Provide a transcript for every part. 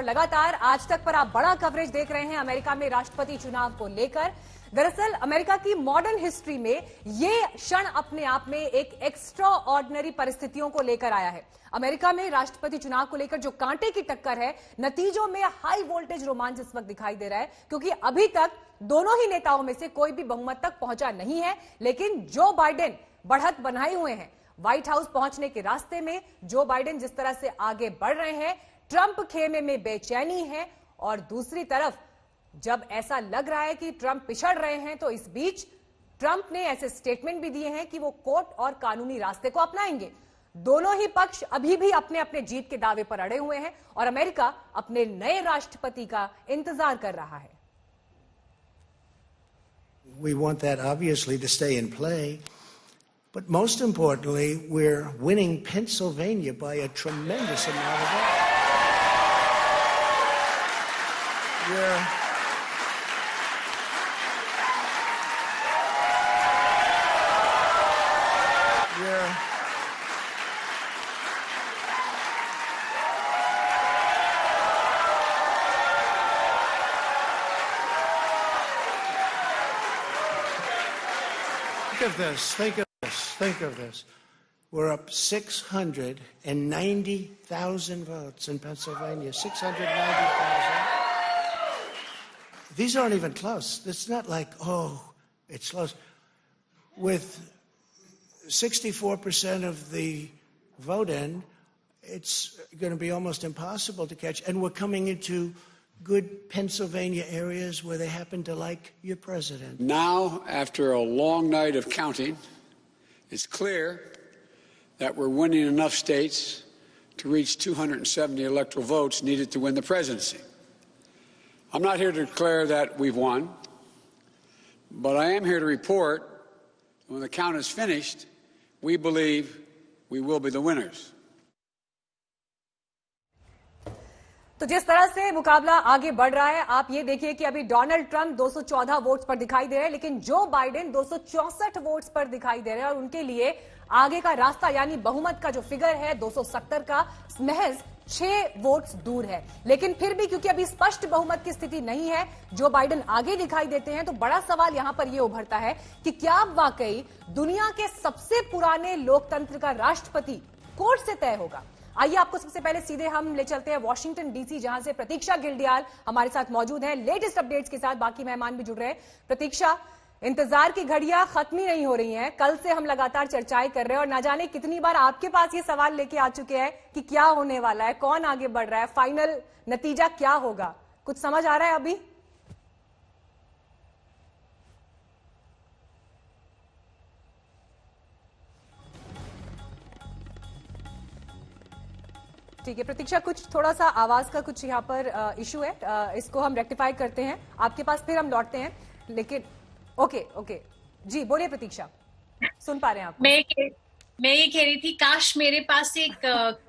लगातार आज तक पर आप बड़ा कवरेज देख रहे हैं अमेरिका में राष्ट्रपति चुनाव को लेकर। दरअसल अमेरिका की मॉडर्न हिस्ट्री में ये क्षण अपने आप में एक एक्स्ट्रा ऑर्डिनरी परिस्थितियों को लेकर आया है। अमेरिका में राष्ट्रपति चुनाव को लेकर जो कांटे की टक्कर है, नतीजों में हाई वोल्टेज रोमांच इस वक्त दिखाई दे रहा है, क्योंकि अभी तक दोनों ही नेताओं में से कोई भी बहुमत तक पहुंचा नहीं है। लेकिन जो बाइडेन बढ़त बनाए हुए हैं व्हाइट हाउस पहुंचने के रास्ते में, जो बाइडेन जिस तरह से आगे बढ़ रहे हैं, ट्रंप खेमे में बेचैनी है। और दूसरी तरफ जब ऐसा लग रहा है कि ट्रंप पिछड़ रहे हैं, तो इस बीच ट्रंप ने ऐसे स्टेटमेंट भी दिए हैं कि वो कोर्ट और कानूनी रास्ते को अपनाएंगे। दोनों ही पक्ष अभी भी अपने अपने जीत के दावे पर अड़े हुए हैं और अमेरिका अपने नए राष्ट्रपति का इंतजार कर रहा है। We want that obviously to stay in play, but most importantly, we're winning Pennsylvania by a tremendous amount of votes. Think of this. We're up 690,000 votes in Pennsylvania. 690,000. These aren't even close. It's not like, oh, it's close. With 64% of the vote in, it's going to be almost impossible to catch. And we're coming into good Pennsylvania areas where they happen to like your president. Now, after a long night of counting, it's clear that we're winning enough states to reach 270 electoral votes needed to win the presidency. I'm not here to declare that we've won, but I am here to report that when the count is finished, we believe we will be the winners. तो जिस तरह से मुकाबला आगे बढ़ रहा है, आप ये देखिए कि अभी डोनाल्ड ट्रंप 214 वोट्स पर दिखाई दे रहे हैं, लेकिन जो बाइडेन 264 वोट्स पर दिखाई दे रहे हैं और उनके लिए आगे का रास्ता यानी बहुमत का जो फिगर है 270 का, महज 6 वोट्स दूर है। लेकिन फिर भी क्योंकि अभी स्पष्ट बहुमत की स्थिति नहीं है, जो बाइडेन आगे दिखाई देते हैं, तो बड़ा सवाल यहां पर यह उभरता है कि क्या वाकई दुनिया के सबसे पुराने लोकतंत्र का राष्ट्रपति कोर्ट से तय होगा। आइए आपको सबसे पहले सीधे हम ले चलते हैं वॉशिंगटन डीसी, जहां से प्रतीक्षा गिल्डियाल हमारे साथ मौजूद हैं लेटेस्ट अपडेट्स के साथ। बाकी मेहमान भी जुड़ रहे हैं। प्रतीक्षा, इंतजार की घड़ियां खत्म ही नहीं हो रही हैं। कल से हम लगातार चर्चाएं कर रहे हैं और ना जाने कितनी बार आपके पास ये सवाल लेके आ चुके हैं कि क्या होने वाला है, कौन आगे बढ़ रहा है, फाइनल नतीजा क्या होगा। कुछ समझ आ रहा है अभी? ठीक है प्रतीक्षा, कुछ थोड़ा सा आवाज का कुछ यहाँ पर इशू है, इसको हम रेक्टिफाई करते हैं, आपके पास फिर हम लौटते हैं। लेकिन ओके जी बोलिए प्रतीक्षा, सुन पा रहे हैं आप? मैं ये कह रही थी, काश मेरे पास एक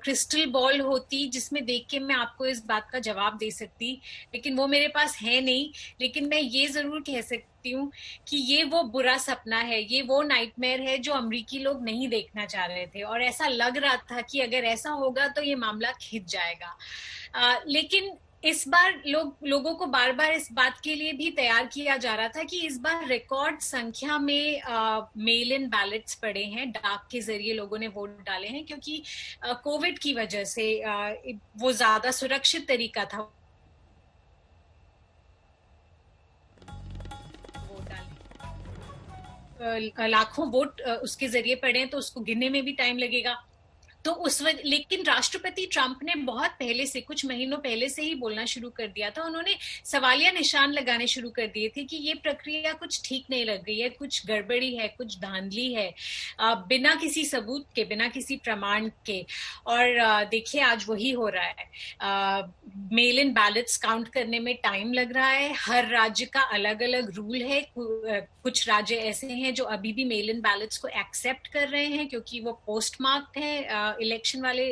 क्रिस्टल बॉल होती जिसमें देख के मैं आपको इस बात का जवाब दे सकती, लेकिन वो मेरे पास है नहीं। लेकिन मैं ये जरूर कह सकती हूँ कि ये वो बुरा सपना है, ये वो नाइटमेयर है जो अमेरिकी लोग नहीं देखना चाह रहे थे। और ऐसा लग रहा था कि अगर ऐसा होगा तो ये मामला खिंच जाएगा। लेकिन इस बार लोगों को बार बार इस बात के लिए भी तैयार किया जा रहा था कि इस बार रिकॉर्ड संख्या में मेल इन बैलेट्स पड़े हैं, डाक के जरिए लोगों ने वोट डाले हैं, क्योंकि कोविड की वजह से वो ज्यादा सुरक्षित तरीका था वोट डालने। लाखों वोट उसके जरिए पड़े हैं, तो उसको गिनने में भी टाइम लगेगा। तो लेकिन राष्ट्रपति ट्रंप ने बहुत पहले से, कुछ महीनों पहले से ही बोलना शुरू कर दिया था। उन्होंने सवालिया निशान लगाने शुरू कर दिए थे कि ये प्रक्रिया कुछ ठीक नहीं लग रही है, कुछ गड़बड़ी है, कुछ धांधली है, बिना किसी सबूत के, बिना किसी प्रमाण के। और देखिए आज वही हो रहा है। मेल इन बैलेट्स काउंट करने में टाइम लग रहा है। हर राज्य का अलग अलग रूल है। कुछ राज्य ऐसे हैं जो अभी भी मेल इन बैलेट्स को एक्सेप्ट कर रहे हैं क्योंकि वो पोस्ट मार्क्ड है इलेक्शन वाले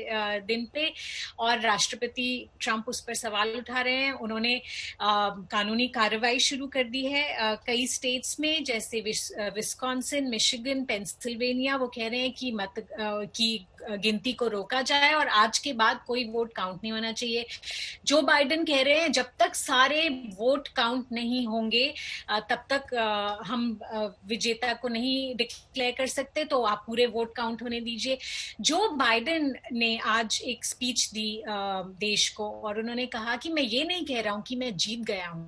दिन पे, और राष्ट्रपति ट्रंप उस पर सवाल उठा रहे हैं। उन्होंने कानूनी कार्रवाई शुरू कर दी है कई स्टेट्स में, जैसे विस्कॉन्सिन, मिशिगन, पेंसिल्वेनिया। वो कह रहे हैं कि गिनती को रोका जाए और आज के बाद कोई वोट काउंट नहीं होना चाहिए। जो बाइडेन कह रहे हैं जब तक सारे वोट काउंट नहीं होंगे तब तक हम विजेता को नहीं डिक्लेयर कर सकते, तो आप पूरे वोट काउंट होने दीजिए। जो बाइडेन ने आज एक स्पीच दी देश को और उन्होंने कहा कि मैं ये नहीं कह रहा हूं कि मैं जीत गया हूं,